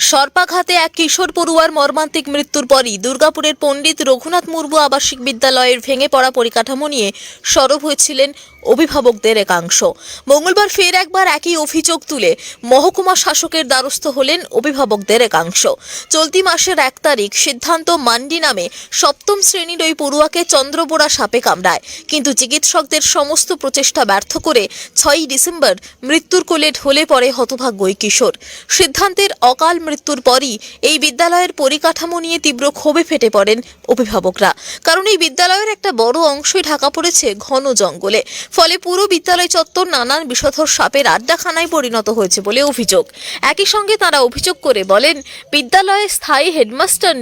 সর্পাঘাতে এক কিশোর পড়ুয়ার মর্মান্তিক মৃত্যুর পরই দুর্গাপুরের পণ্ডিত রঘুনাথ মুর্মু আবাসিক বিদ্যালয়ের ভেঙে পড়া পরিকাঠামো নিয়ে সরব হয়েছিলেন অভিভাবকদের একাংশ। মঙ্গলবার ফের একবার একই অভিযোগ তুলে মহকুমা শাসকের দ্বারস্থ হলেন অভিভাবকদের একাংশ। চলতি মাসের 1 তারিখ সিদ্ধান্ত মান্ডি নামে 7ম শ্রেণীর ওই পড়ুয়াকে চন্দ্রবোড়া সাপে কামড়ায়, কিন্তু চিকিৎসকদের সমস্ত প্রচেষ্টা ব্যর্থ করে 6ই ডিসেম্বর মৃত্যুর কোলে ঢলে পড়ে হতভাগ্য ওই কিশোর। সিদ্ধান্তের অকাল মৃত্যুর পরই এই বিদ্যালয়ের পরিকাঠামো নিয়ে তীব্র ক্ষোভে ফেটে পড়েন অভিভাবকরা, কারণ এই বিদ্যালয়ের একটা বড় অংশই ঢাকা পড়েছে ঘন জঙ্গলে। ফলে পুরো বিদ্যালয় চত্বর নানান বিষধর সাপের আড্ডাখানায় পরিণত হয়েছে বলে অভিযোগ। একই সঙ্গে তারা অভিযোগ করে বলেন, বিদ্যালয়ে স্থায়ী হেডমাস্টার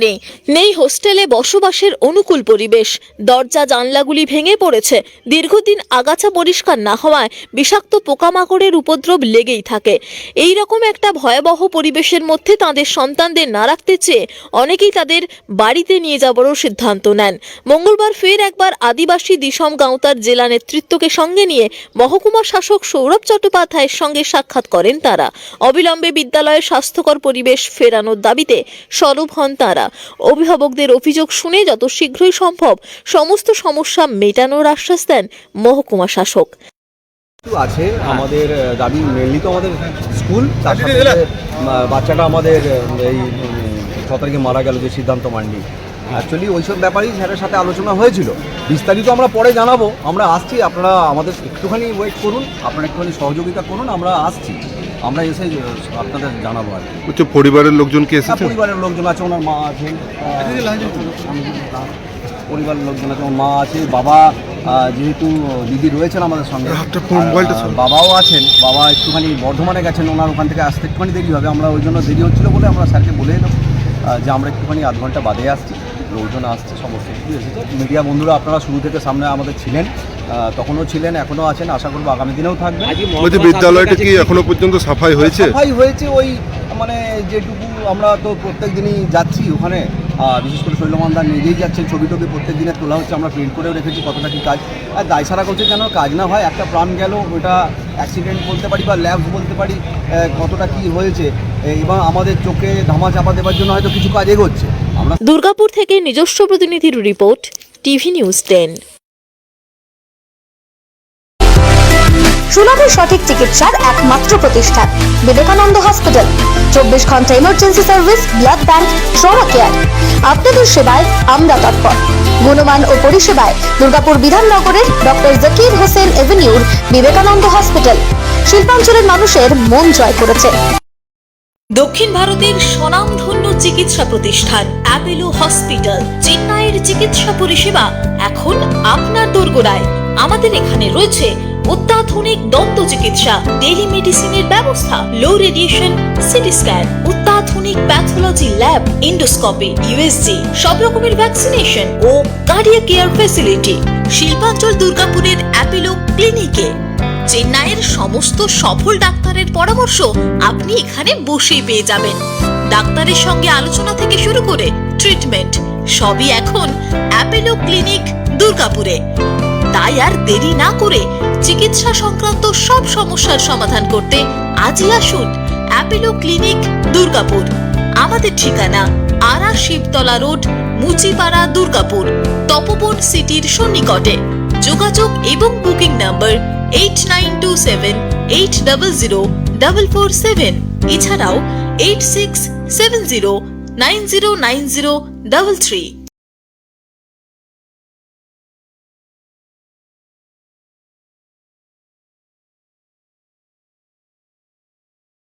নেই হোস্টেলে বসবাসের অনুকূল পরিবেশ, দরজা জানলাগুলি ভেঙে পড়েছে, দীর্ঘদিন আগাছা পরিষ্কার না হওয়ায় বিষাক্ত পোকামাকড়ের উপদ্রব লেগেই থাকে। এই রকম একটা ভয়াবহ পরিবেশের মধ্যে তাদের সন্তানদের না রাখতে চেয়ে অনেকেই তাদের বাড়িতে নিয়ে যাওয়ারও সিদ্ধান্ত নেন। মঙ্গলবার ফের একবার আদিবাসী দিসম গাঁওতার জেলা নেতৃত্বকে সঙ্গে নিয়ে মহকুমা শাসক সৌরভ চট্টোপাধ্যায়ের সঙ্গে সাক্ষাৎ করেন তারা। অবিলম্বে বিদ্যালয়ের স্বাস্থ্যকর পরিবেশ ফেরানোর দাবিতে সরব হন তারা। অভিভাবকদের অভিযোগ শুনে যত শীঘ্রই সম্ভব সমস্ত সমস্যা মেটানোর আশ্বাস দেন মহকুমা শাসক। আছে আমাদের দাবি মেনলি তো আমাদের স্কুল, তার সাথে বাচ্চাটা আমাদের এই 6 তারিখে মারা গেল যে সিদ্ধান্ত মান্ডি, অ্যাকচুয়ালি ওইসব ব্যাপারেই স্যারের সাথে আলোচনা হয়েছিল। বিস্তারিত আমরা পরে জানাবো। আমরা আসছি, আপনারা আমাদের একটুখানি ওয়েট করুন, আপনারা একটুখানি সহযোগিতা করুন, আমরা আসছি, আমরা এসে আপনাদের জানাবো আর কি। পরিবারের লোকজন কি এসেছে? পরিবারের লোকজন আছে, ওনার মা আছে, পরিবারের লোকজন আছে, মা আছে, বাবা যেহেতু দিদি রয়েছেন আমাদের সঙ্গে, বাবাও আছেন। বাবা একটুখানি বর্ধমানে গেছেন, ওনার ওখান থেকে আসতে একটুখানি দেরি হবে। আমরা ওই জন্য দেরি হচ্ছিলো বলে আমরা স্যারকে বলে এলাম যে আমরা একটুখানি আধ ঘন্টা বাদে আসছি। লোকজন আসছে, সমস্ত কিছু এসেছে। মিডিয়া বন্ধুরা আপনারা শুরু থেকে সামনে আমাদের ছিলেন, তখনও ছিলেন, এখনও আছেন, আশা করবো আগামী দিনেও থাকবে। বিদ্যালয়টা কি এখনো পর্যন্ত সাফাই হয়েছে? সাফাই হয়েছে, ওই মানে যেটুকু আমরা তো প্রত্যেক দিনই যাচ্ছি ওখানে, বিশেষ করে শৈলমানদা নিজেই যাচ্ছেন, ছবি টবি প্রত্যেক দিনে তোলা হচ্ছে, আমরা প্রিন্ট করেও রেখেছি কতটা কী কাজ। আর দায়সারা করছে যেন কাজ না হয়, একটা প্রাণ গেল, ওটা অ্যাক্সিডেন্ট বলতে পারি বা ল্যাবস বলতে পারি, কতটা কী হয়েছে, এবং আমাদের চোখে ধামা চাপা দেওয়ার জন্য হয়তো কিছু কাজ এগোচ্ছে। আমরা দুর্গাপুর থেকে নিজস্ব প্রতিনিধির রিপোর্ট, টিভি নিউজ 10। সুলভের সঠিক চিকিৎসার একমাত্র প্রতিষ্ঠান বিবেকানন্দ হসপিটাল। 24 ঘন্টা emergency service, blood bank, trauma care. আপনাদের সেবায় আমরা তৎপর। গুণমান ও পরিষেবায় দুর্গাপুর বিধাননগরের ডক্টর জাকির হোসেন এভিনিউর বিবেকানন্দ হসপিটাল শিল্পাঞ্চলের মানুষের মন জয় করেছে। দক্ষিণ ভারতের স্বনামধন্য চিকিৎসা প্রতিষ্ঠান অ্যাপেলো হসপিটাল, চেন্নাইয়ের চিকিৎসা পরিষেবা এখন আপনার দোরগোড়ায়। আমাদের এখানে রয়েছে অত্যাধুনিক দন্ত চিকিৎসা, টেলিমেডিসিনের ব্যবস্থা, লো রেডিয়েশন সিটি স্ক্যান, অত্যাধুনিক প্যাথোলজি ল্যাব, ইন্ডোস্কোপি, ইউএসজি, সব রকমের ভ্যাকসিনেশন ও কার্ডিয়াক কেয়ার ফ্যাসিলিটি। শিল্পাঞ্চল দুর্গাপুরের অ্যাপেলো ক্লিনিকে চেন্নাইয়ের সমস্ত সফল ডাক্তারের পরামর্শ আপনি এখানে বসেই পেয়ে যাবেন। ডাক্তারের সঙ্গে আলোচনা থেকে শুরু করে ট্রিটমেন্ট সবই এখন অ্যাপেলো ক্লিনিক দুর্গাপুরে। তাই আর দেরি না করে চিকিৎসা সংক্রান্ত সব সমস্যার সমাধান করতে আজই আসুন অ্যাপেলো ক্লিনিক দুর্গাপুর। আমাদের ঠিকানা আরা শিবতলা রোড, মুচিপাড়া, দুর্গাপুর, তপবন সিটির সন্নিকটে। যোগাযোগ এবং বুকিং নাম্বার 8927800447, এছাড়াও 8670909033।